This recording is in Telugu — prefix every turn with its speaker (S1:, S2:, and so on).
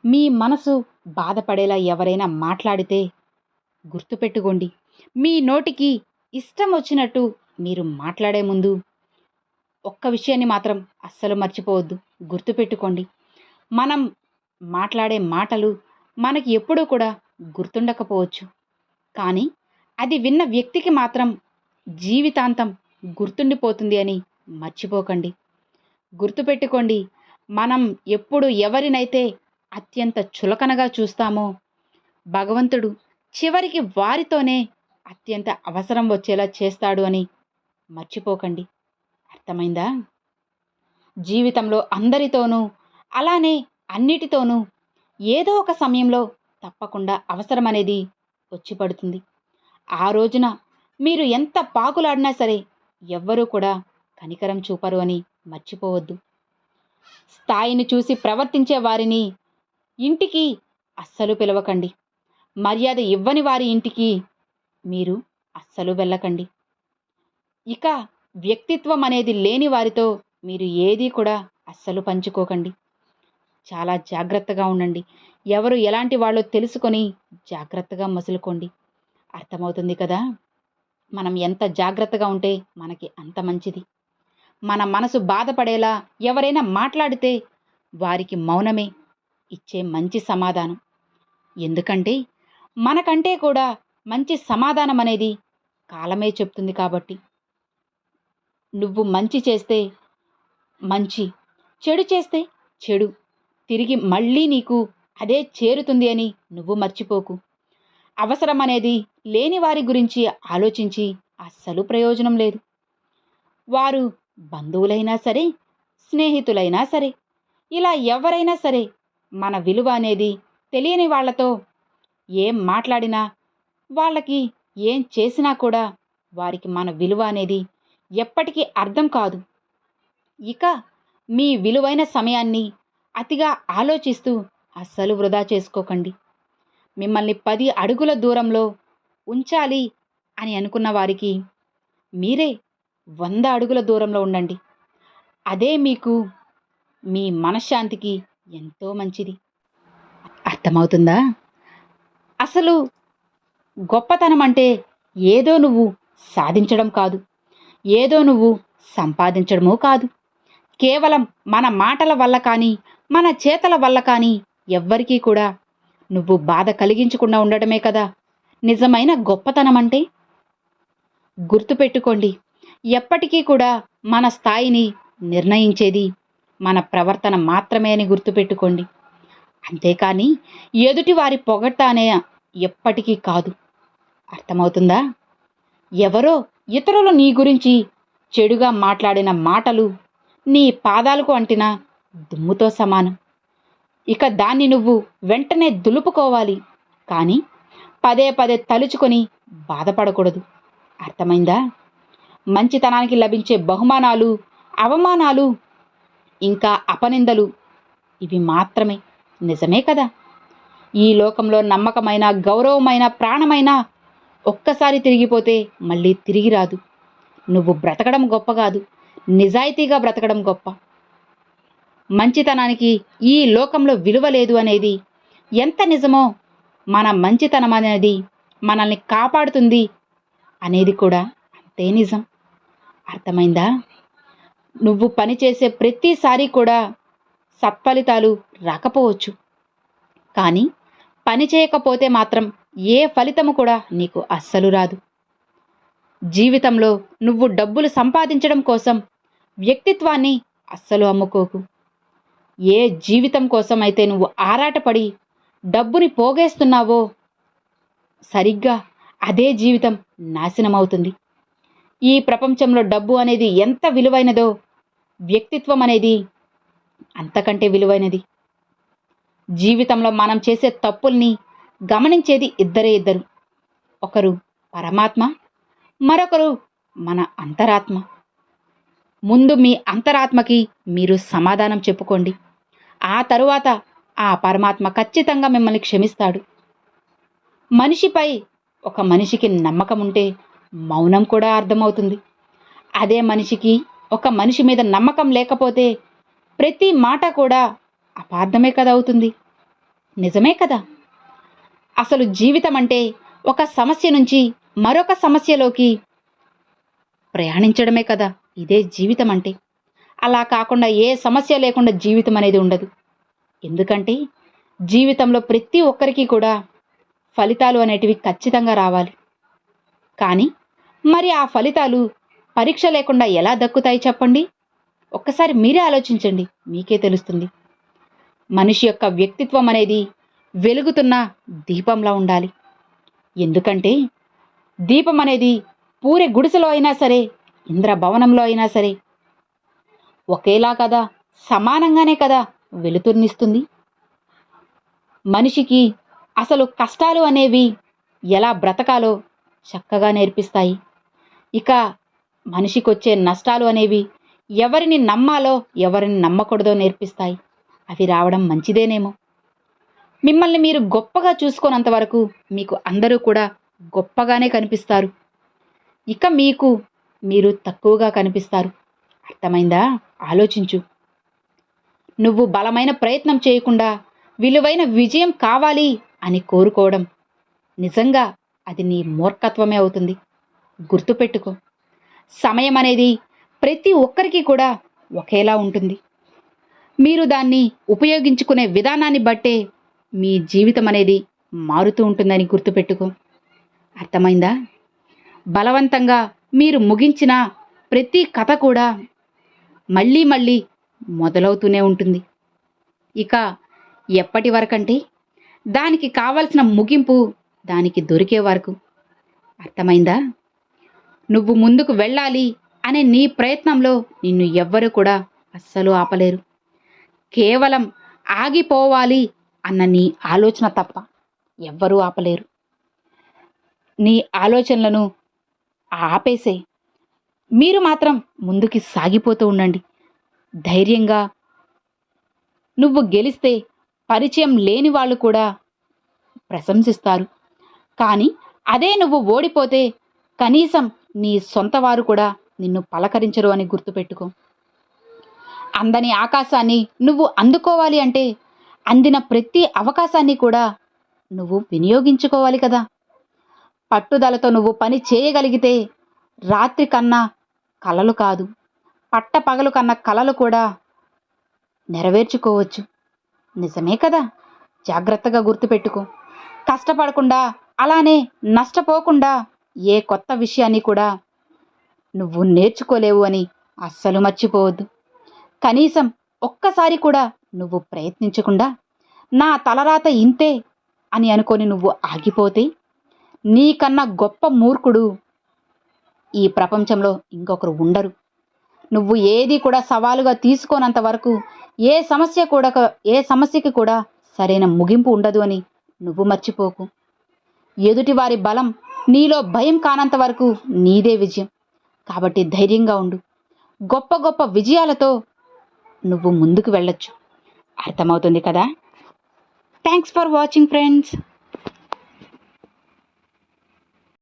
S1: మీ మనసు బాధపడేలా ఎవరైనా మాట్లాడితే గుర్తుపెట్టుకోండి. మీ నోటికి ఇష్టం వచ్చినట్టు మీరు మాట్లాడే ముందు ఒక్క విషయాన్ని మాత్రం అస్సలు మర్చిపోవద్దు. గుర్తుపెట్టుకోండి. మనం మాట్లాడే మాటలు మనకి ఎప్పుడూ కూడా గుర్తుండకపోవచ్చు. కానీ అది విన్న వ్యక్తికి మాత్రం జీవితాంతం గుర్తుండిపోతుంది అని మర్చిపోకండి. గుర్తుపెట్టుకోండి. మనం ఎప్పుడు ఎవరినైతే అత్యంత చులకనగా చూస్తామో భగవంతుడు చివరికి వారితోనే అత్యంత అవసరం వచ్చేలా చేస్తాడు అని మర్చిపోకండి. అర్థమైందా? జీవితంలో అందరితోనూ అలానే అన్నిటితోనూ ఏదో ఒక సమయంలో తప్పకుండా అవసరం అనేది వచ్చి పడుతుంది. ఆ రోజున మీరు ఎంత పాకులాడినా సరే ఎవ్వరూ కూడా కనికరం చూపరు అని మర్చిపోవద్దు. స్థాయిని చూసి ప్రవర్తించే వారిని ఇంటికి అస్సలు పిలవకండి. మర్యాద ఇవ్వని వారి ఇంటికి మీరు అస్సలు వెళ్ళకండి. ఇక వ్యక్తిత్వం అనేది లేని వారితో మీరు ఏదీ కూడా అస్సలు పంచుకోకండి. చాలా జాగ్రత్తగా ఉండండి. ఎవరు ఎలాంటి వాళ్ళో తెలుసుకొని జాగ్రత్తగా మసులుకోండి. అర్థమవుతుంది కదా? మనం ఎంత జాగ్రత్తగా ఉంటే మనకి అంత మంచిది. మన మనసు బాధపడేలా ఎవరైనా మాట్లాడితే వారికి మౌనమే ఇచ్చే మంచి సమాధానం. ఎందుకంటే మనకంటే కూడా మంచి సమాధానం అనేది కాలమే చెప్తుంది కాబట్టి. నువ్వు మంచి చేస్తే మంచి, చెడు చేస్తే చెడు తిరిగి మళ్ళీ నీకు అదే చేరుతుంది అని నువ్వు మర్చిపోకు. అవసరం అనేది లేని వారి గురించి ఆలోచించి అస్సలు ప్రయోజనం లేదు. వారు బంధువులైనా సరే, స్నేహితులైనా సరే, ఇలా ఎవరైనా సరే మన విలువ అనేది తెలియని వాళ్లతో ఏం మాట్లాడినా, వాళ్ళకి ఏం చేసినా కూడా వారికి మన విలువ అనేది ఎప్పటికీ అర్థం కాదు. ఇక మీ విలువైన సమయాన్ని అతిగా ఆలోచిస్తూ అస్సలు వృధా చేసుకోకండి. మిమ్మల్ని 10 అడుగుల దూరంలో ఉంచాలి అని అనుకున్న వారికి మీరే 100 అడుగుల దూరంలో ఉండండి. అదే మీకు మీ మనశ్శాంతికి ఎంతో మంచిది. అర్థమవుతుందా? అసలు గొప్పతనం అంటే ఏదో నువ్వు సాధించడం కాదు, ఏదో నువ్వు సంపాదించడమూ కాదు. కేవలం మన మాటల వల్ల కానీ, మన చేతల వల్ల కానీ ఎవ్వరికీ కూడా నువ్వు బాధ కలిగించకుండా ఉండటమే కదా నిజమైన గొప్పతనం అంటే. గుర్తుపెట్టుకోండి, ఎప్పటికీ కూడా మన స్థాయిని నిర్ణయించేది మన ప్రవర్తన మాత్రమే అని గుర్తుపెట్టుకోండి. అంతేకాని ఎదుటి వారి పొగడ్త అనే ఎప్పటికీ కాదు. అర్థమవుతుందా? ఎవరో ఇతరులు నీ గురించి చెడుగా మాట్లాడిన మాటలు నీ పాదాలకు అంటిన దుమ్ముతో సమానం. ఇక దాన్ని నువ్వు వెంటనే దులుపుకోవాలి, కానీ పదే పదే తలుచుకొని బాధపడకూడదు. అర్థమైందా? మంచితనానికి లభించే బహుమానాలు, అవమానాలు, ఇంకా అపనిందలు ఇవి మాత్రమే. నిజమే కదా? ఈ లోకంలో నమ్మకమైన, గౌరవమైన, ప్రాణమైన ఒక్కసారి తిరిగిపోతే మళ్ళీ తిరిగి రాదు. నువ్వు బ్రతకడం గొప్ప కాదు, నిజాయితీగా బ్రతకడం గొప్ప. మంచితనానికి ఈ లోకంలో విలువ లేదు అనేది ఎంత నిజమో, మన మంచితనం అనేది మనల్ని కాపాడుతుంది అనేది కూడా అంతే నిజం. అర్థమైందా? నువ్వు పనిచేసే ప్రతిసారి కూడా సత్ఫలితాలు రాకపోవచ్చు, కానీ పని చేయకపోతే మాత్రం ఏ ఫలితము కూడా నీకు అస్సలు రాదు. జీవితంలో నువ్వు డబ్బులు సంపాదించడం కోసం వ్యక్తిత్వాన్ని అస్సలు అమ్ముకోకు. ఏ జీవితం కోసం అయితే నువ్వు ఆరాటపడి డబ్బుని పోగేస్తున్నావో సరిగ్గా అదే జీవితం నాశనమవుతుంది. ఈ ప్రపంచంలో డబ్బు అనేది ఎంత విలువైనదో వ్యక్తిత్వం అనేది అంతకంటే విలువైనది. జీవితంలో మనం చేసే తప్పుల్ని గమనించేది ఇద్దరు. ఒకరు పరమాత్మ, మరొకరు మన అంతరాత్మ. ముందు మీ అంతరాత్మకి మీరు సమాధానం చెప్పుకోండి. ఆ తరువాత ఆ పరమాత్మ ఖచ్చితంగా మిమ్మల్ని క్షమిస్తాడు. మనిషిపై ఒక మనిషికి నమ్మకం ఉంటే మౌనం కూడా అర్థమవుతుంది. అదే మనిషికి ఒక మనిషి మీద నమ్మకం లేకపోతే ప్రతి మాట కూడా అపార్థమే కదా అవుతుంది. నిజమే కదా. అసలు జీవితం అంటే ఒక సమస్య నుంచి మరొక సమస్యలోకి ప్రయాణించడమే కదా ఇదే జీవితం అంటే. అలా కాకుండా ఏ సమస్య లేకుండా జీవితం అనేది ఉండదు. ఎందుకంటే జీవితంలో ప్రతి ఒక్కరికి కూడా ఫలితాలు అనేటివి ఖచ్చితంగా రావాలి. కానీ మరి ఆ ఫలితాలు పరీక్ష లేకుండా ఎలా దక్కుతాయి చెప్పండి? ఒక్కసారి మీరే ఆలోచించండి, మీకే తెలుస్తుంది. మనిషి యొక్క వ్యక్తిత్వం అనేది వెలుగుతున్న దీపంలా ఉండాలి. ఎందుకంటే దీపం అనేది పూరి గుడిసెలో అయినా సరే, ఇంద్రభవనంలో అయినా సరే ఒకేలా కదా, సమానంగానే కదా వెలుతురునిస్తుంది. మనిషికి అసలు కష్టాలు అనేవి ఎలా బ్రతకాలో చక్కగా నేర్పిస్తాయి. ఇక మనిషికొచ్చే నష్టాలు అనేవి ఎవరిని నమ్మాలో ఎవరిని నమ్మకూడదో నేర్పిస్తాయి. అవి రావడం మంచిదేనేమో. మిమ్మల్ని మీరు గొప్పగా చూసుకోనంత వరకు మీకు అందరూ కూడా గొప్పగానే కనిపిస్తారు. ఇక మీకు మీరు తక్కువగా కనిపిస్తారు. అర్థమైందా? ఆలోచించు. నువ్వు బలమైన ప్రయత్నం చేయకుండా విలువైన విజయం కావాలి అని కోరుకోవడం నిజంగా అది నీ మూర్ఖత్వమే అవుతుంది. గుర్తుపెట్టుకో, సమయం అనేది ప్రతి ఒక్కరికి కూడా ఒకేలా ఉంటుంది. మీరు దాన్ని ఉపయోగించుకునే విధానాన్ని బట్టే మీ జీవితం అనేది మారుతూ ఉంటుందని గుర్తుపెట్టుకో. అర్థమైందా? బలవంతంగా మీరు ముగించిన ప్రతి కథ కూడా మళ్ళీ మళ్ళీ మొదలవుతూనే ఉంటుంది. ఇక ఎప్పటి వరకంటే దానికి కావలసిన ముగింపు దానికి దొరికే వరకు. అర్థమైందా? నువ్వు ముందుకు వెళ్ళాలి అనే నీ ప్రయత్నంలో నిన్ను ఎవ్వరూ కూడా అస్సలు ఆపలేరు. కేవలం ఆగిపోవాలి అన్న నీ ఆలోచన తప్ప ఎవ్వరూ ఆపలేరు. నీ ఆలోచనలను ఆపేసే, మీరు మాత్రం ముందుకి సాగిపోతూ ఉండండి ధైర్యంగా. నువ్వు గెలిస్తే పరిచయం లేని వాళ్ళు కూడా ప్రశంసిస్తారు. కానీ అదే నువ్వు ఓడిపోతే కనీసం నీ సొంత వారు కూడా నిన్ను పలకరించరు అని గుర్తుపెట్టుకో. అందని ఆకాశాన్ని నువ్వు అందుకోవాలి అంటే అందిన ప్రతి అవకాశాన్ని కూడా నువ్వు వినియోగించుకోవాలి కదా. పట్టుదలతో నువ్వు పని చేయగలిగితే రాత్రి కన్నా కలలు కాదు, పట్టపగలు కన్నా కలలు కూడా నెరవేర్చుకోవచ్చు. నిజమే కదా. జాగ్రత్తగా గుర్తుపెట్టుకో. కష్టపడకుండా అలానే నష్టపోకుండా ఏ కొత్త విషయాన్ని కూడా నువ్వు నేర్చుకోలేవు అని అస్సలు మర్చిపోవద్దు. కనీసం ఒక్కసారి కూడా నువ్వు ప్రయత్నించకుండా నా తలరాత ఇంతే అని అనుకొని నువ్వు ఆగిపోతే నీకన్నా గొప్ప మూర్ఖుడు ఈ ప్రపంచంలో ఇంకొకరు ఉండరు. నువ్వు ఏది కూడా సవాలుగా తీసుకోనంత వరకు ఏ సమస్యకి కూడా సరైన ముగింపు ఉండదు అని నువ్వు మర్చిపోకు. ఎదుటివారి బలం నీలో భయం కానంత వరకు నీదే విజయం. కాబట్టి ధైర్యంగా ఉండు. గొప్ప గొప్ప విజయాలతో నువ్వు ముందుకు వెళ్ళొచ్చు. అర్థమవుతుంది కదా? Thanks for watching friends.